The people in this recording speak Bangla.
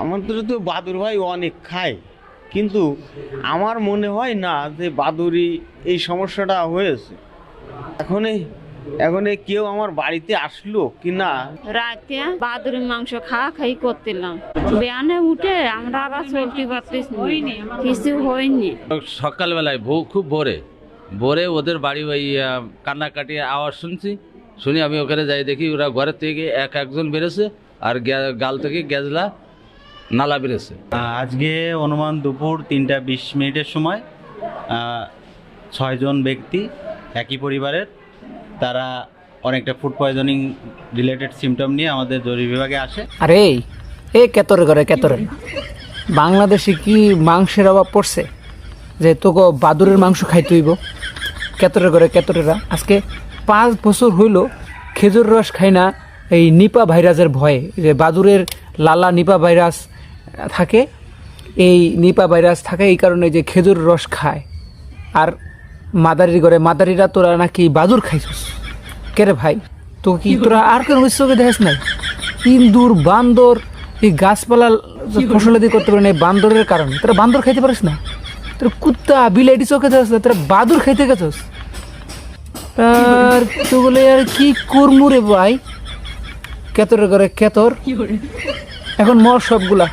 আমাদের তো বাদুর ভাই অনেক খায়, কিন্তু আমার মনে হয় না যে বাদুড়ি এই সমস্যাটা হয়েছে। এখন এখন কেউ আমার বাড়িতে আসলো কি না। রাতে বাদুরের মাংস খাওয়া খাই করতেলাম, বেয়ানে উঠে আমরা আবার চলতে পারতেছি না, কিছু হয়নি। সকালবেলায় খুব ভোরে ভোরে ওদের বাড়ি ওই কান্নাকাটি আওয়াজ শুনি আমি ওখানে যাই, দেখি ওরা ঘরের থেকে একজন বেরোছে আর গাল থেকে গ্যাজলা নালা বেরোছে। আজকে অনুমান দুপুর 3:20 সময় 6 জন ব্যক্তি একই পরিবারের, তারা অনেকটা ফুড পয়জনিং রিলেটেড সিমটম নিয়ে আমাদের জরুরি বিভাগে আসে। আরে এই কেতরে করে কেতরে বাংলাদেশে কি মাংসের অভাব পড়ছে যে তোকে বাদুরের মাংস খাইতে হইব? কেতরে করে কেতরেরা আজকে 5 বছর হইল খেজুর রস খাই না, এই নিপা ভাইরাসের ভয়ে, যে বাদুরের লালা নিপা ভাইরাস থাকে, এই নিপা ভাইরাস থাকে এই কারণে যে খেজুর রস খায়। আর মাদারির ঘরে মাদারিরা তোরা নাকি বাদুর খাইছিস কে রে ভাই? তো কি তোরা আর কেন চোখে দেখাস নাই? ইন্দুর বান্দর এই গাছপালা ফসল দিয়ে করতে পারে না, এই বান্দরের কারণে তোরা বান্দর খাইতে পারিস না। তোরা কুত্তা বিলাইটি চোখে দেখাস না, তোরা বাদুর খাইতে গেছস। আর তো বলে আর কি করমু রে ভাই? কেতরের ঘরে কেতর, এখন মর সবগুলা।